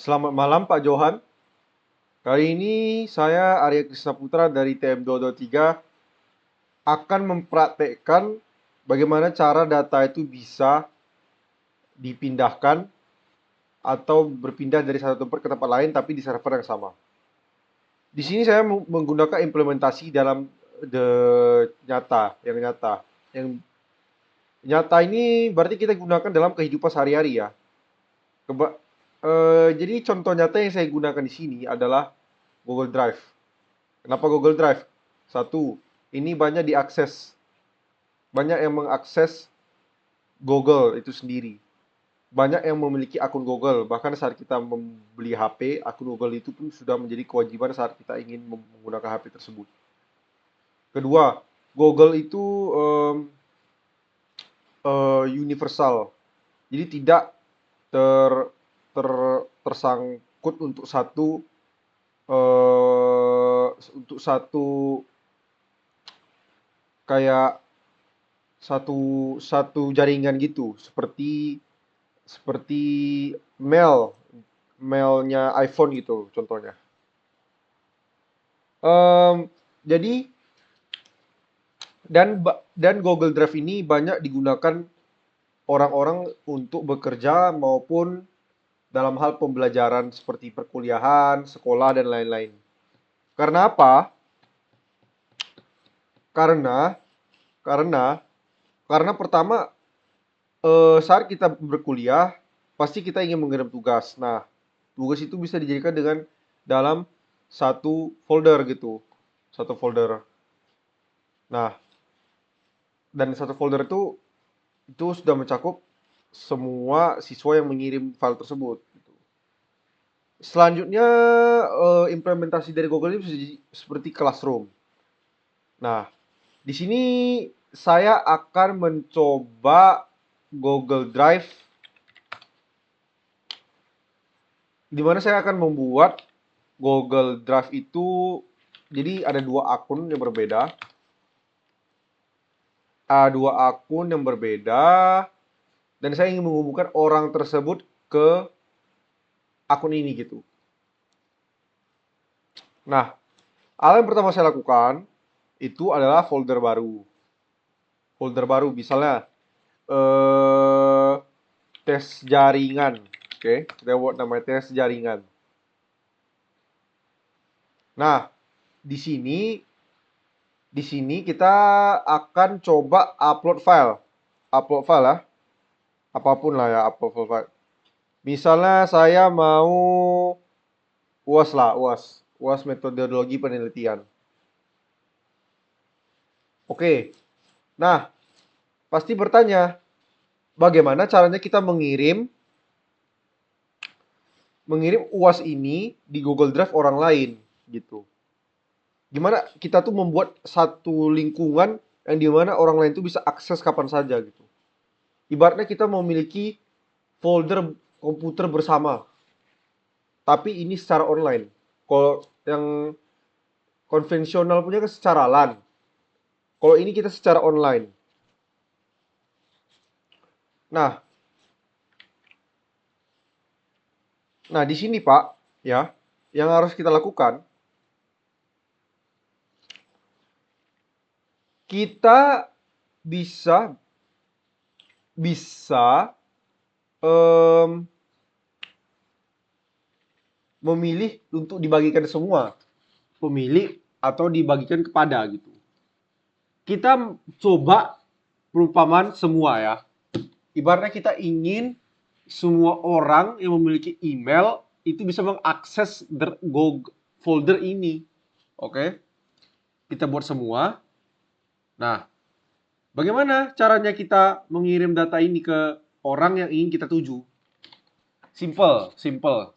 Selamat malam Pak Johan. Kali ini saya Arya Krisna Putra dari TM223 akan mempraktekkan bagaimana cara data itu bisa dipindahkan atau berpindah dari satu tempat ke tempat lain tapi di server yang sama. Di sini saya menggunakan implementasi dalam the nyata, yang nyata. Yang nyata ini berarti kita gunakan dalam kehidupan sehari-hari ya. Jadi contoh nyata yang saya gunakan di sini adalah Google Drive. Kenapa Google Drive? Satu, ini banyak diakses. Banyak yang mengakses Google itu sendiri. Banyak yang memiliki akun Google. Bahkan saat kita membeli HP, akun Google itu pun sudah menjadi kewajiban saat kita ingin menggunakan HP tersebut. Kedua, Google itu universal. Jadi tidak ter, ter tersangkut untuk satu kayak satu satu jaringan gitu, seperti seperti mailnya iPhone gitu contohnya. Em, jadi dan Google Drive ini banyak digunakan orang-orang untuk bekerja maupun dalam hal pembelajaran seperti perkuliahan, sekolah dan lain-lain. Karena apa? Karena karena karena pertama, saat kita berkuliah, pasti kita ingin mengirim tugas. Nah, tugas itu bisa dijadikan dengan dalam satu folder gitu, satu folder. Nah, dan satu folder itu sudah mencakup semua siswa yang mengirim file tersebut, gitu. Selanjutnya, implementasi dari Google ini bisa jadi seperti Classroom. Nah, di sini saya akan mencoba Google Drive, di mana saya akan membuat Google Drive itu jadi ada dua akun yang berbeda, dan saya ingin menghubungkan orang tersebut ke akun ini gitu. Nah, hal yang pertama saya lakukan itu adalah folder baru. Folder baru misalnya eh tes jaringan. Oke, kita buat namanya tes jaringan. Nah, di sini di sini kita akan coba upload file. Upload file ya. Apapun lah ya upload file. Misalnya saya mau UAS lah, UAS. UAS metodologi penelitian. Oke. Nah, pasti bertanya, bagaimana caranya kita mengirim UAS ini di Google Drive orang lain gitu. Gimana kita tuh membuat satu lingkungan yang dimana orang lain tuh bisa akses kapan saja gitu. Ibaratnya kita memiliki folder komputer bersama, tapi ini secara online. Kalau yang konvensional punya kan secara LAN. Kalau ini kita secara online. Nah, nah di sini Pak, ya, yang harus kita lakukan, kita bisa bisa em, memilih untuk dibagikan semua pemilik atau dibagikan kepada gitu. Kita coba perumpamaan semua ya. Ibaratnya kita ingin semua orang yang memiliki email itu bisa mengakses folder ini. Oke, kita buat semua. Nah, bagaimana caranya kita mengirim data ini ke orang yang ingin kita tuju? Simple, simple,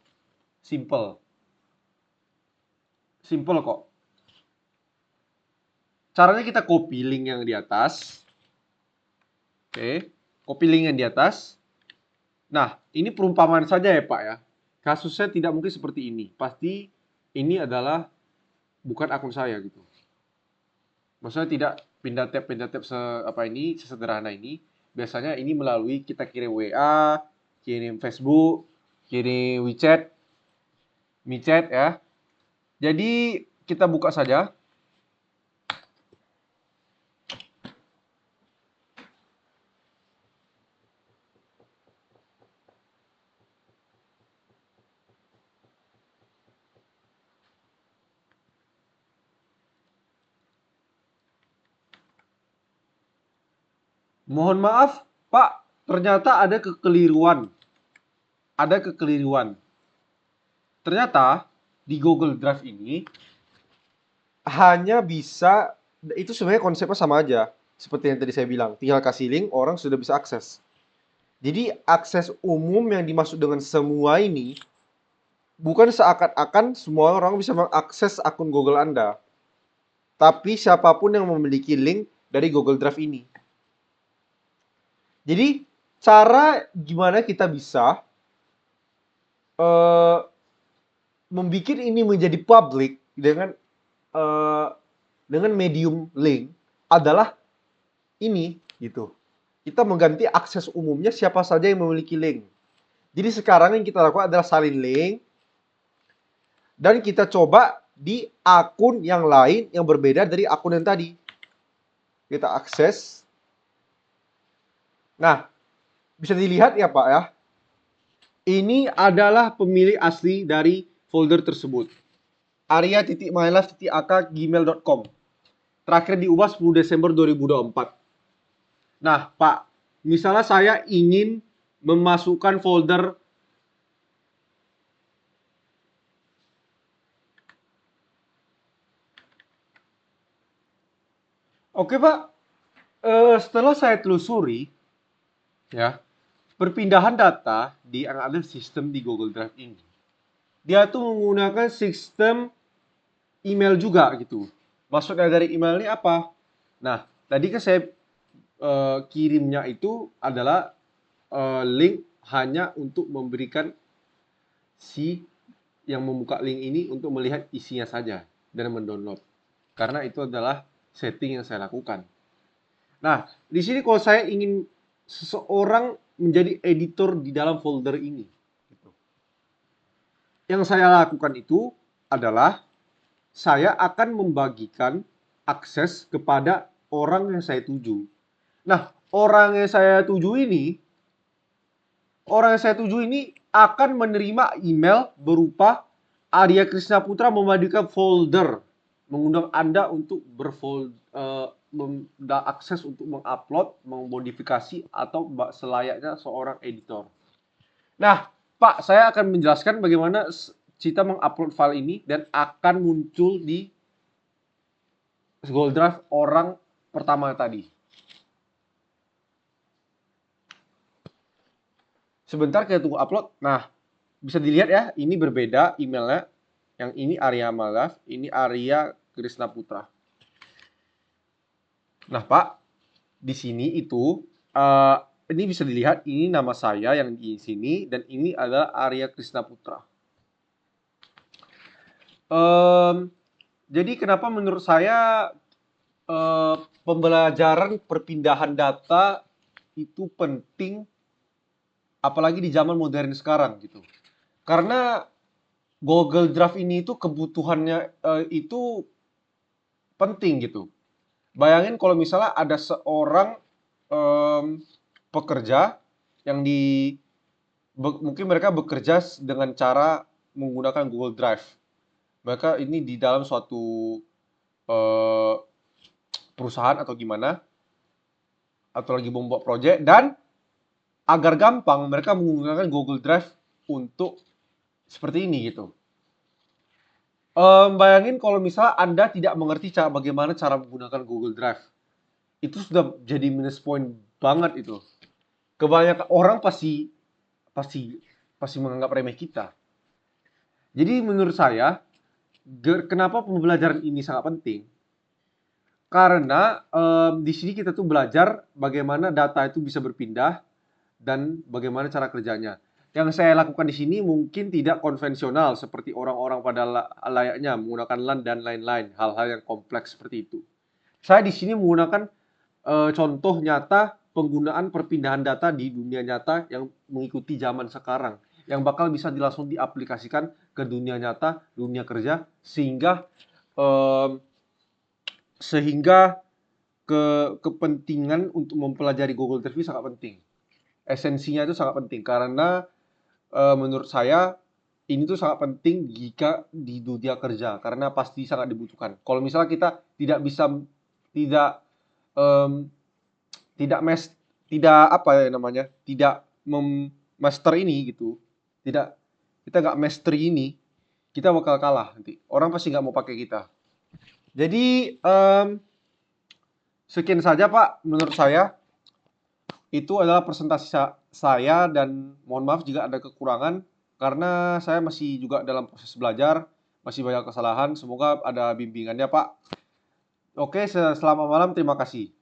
simple, simple kok. Caranya kita copy link yang di atas. Oke, copy link yang di atas. Nah, ini perumpamaan saja ya Pak ya. Kasusnya tidak mungkin seperti ini. Pasti ini adalah bukan akun saya gitu. Maksudnya tidak pindah tab sesederhana ini. Biasanya ini melalui kita kirim WA, kirim Facebook, kirim WeChat. micet ya. Jadi kita buka saja. Mohon maaf, Pak, ternyata ada kekeliruan. Ada kekeliruan. Ternyata di Google Drive ini hanya bisa, itu sebenarnya konsepnya sama aja. Seperti yang tadi saya bilang, tinggal kasih link, orang sudah bisa akses. Jadi akses umum yang dimaksud dengan semua ini bukan seakan-akan semua orang bisa mengakses akun Google Anda, tapi siapapun yang memiliki link dari Google Drive ini. Jadi cara gimana kita bisa eh membuat ini menjadi publik eh, dengan medium link adalah ini gitu. Kita mengganti akses umumnya siapa saja yang memiliki link. Jadi sekarang yang kita lakukan adalah salin link dan kita coba di akun yang lain yang berbeda dari akun yang tadi. Kita akses. Nah, bisa dilihat ya Pak ya. Ini adalah pemilik asli dari folder tersebut. arya.mylife.ak@gmail.com. Terakhir diubah 10 Desember 2024. Nah, Pak, misalnya saya ingin memasukkan folder. Oke, Pak. Setelah saya telusuri, ya, perpindahan data di yang ada sistem di Google Drive ini, dia tuh menggunakan sistem email juga gitu. Maksudnya dari email ini apa? Nah, tadi kan saya kirimnya itu adalah link hanya untuk memberikan si yang membuka link ini untuk melihat isinya saja dan mendownload. Karena itu adalah setting yang saya lakukan. Nah, di sini kalau saya ingin seseorang menjadi editor di dalam folder ini, gitu. Yang saya lakukan itu adalah saya akan membagikan akses kepada orang yang saya tuju. Nah, orang yang saya tuju ini akan menerima email berupa Arya Krishna Putra membagikan folder, mengundang Anda untuk akses untuk mengupload, memodifikasi atau selayaknya seorang editor. Nah, Pak, saya akan menjelaskan bagaimana kita mengupload file ini dan akan muncul di Google Drive orang pertama tadi. Sebentar kita tunggu upload. Nah, bisa dilihat ya, ini berbeda emailnya. Yang ini Arya Malaf, ini Arya Krishna Putra. Nah, Pak, di sini itu ini bisa dilihat ini nama saya yang di sini dan ini adalah Arya Krishna Putra. Jadi kenapa menurut saya pembelajaran perpindahan data itu penting, apalagi di zaman modern sekarang gitu. Karena Google Drive ini itu kebutuhannya itu penting gitu. Bayangin kalau misalnya ada seorang pekerja yang mungkin mereka bekerja dengan cara menggunakan Google Drive. Mereka ini di dalam suatu perusahaan atau gimana, atau lagi membuat proyek, dan agar gampang mereka menggunakan Google Drive untuk seperti ini gitu. Bayangin kalau misalnya Anda tidak mengerti bagaimana cara menggunakan Google Drive. Itu sudah jadi minus point banget itu. Kebanyakan orang pasti menganggap remeh kita. Jadi menurut saya, kenapa pembelajaran ini sangat penting? Karena di sini kita tuh belajar bagaimana data itu bisa berpindah dan bagaimana cara kerjanya. Yang saya lakukan di sini mungkin tidak konvensional seperti orang-orang pada layaknya menggunakan LAN dan lain-lain, hal-hal yang kompleks seperti itu. Saya di sini menggunakan contoh nyata penggunaan perpindahan data di dunia nyata yang mengikuti zaman sekarang. yang bakal bisa langsung diaplikasikan ke dunia nyata, dunia kerja, sehingga em, sehingga kepentingan untuk mempelajari Google Interview sangat penting. Esensinya itu sangat penting karena menurut saya ini tuh sangat penting jika di dunia kerja karena pasti sangat dibutuhkan. Kalau misalnya kita tidak bisa tidak em, tidak mes tidak apa ya namanya tidak master ini gitu, tidak kita nggak mastery ini, kita bakal kalah nanti. Orang pasti nggak mau pakai kita. Jadi sekian saja Pak menurut saya. Itu adalah presentasi saya dan mohon maaf jika ada kekurangan karena saya masih juga dalam proses belajar, masih banyak kesalahan. Semoga ada bimbingannya, Pak. Oke, selamat malam. Terima kasih.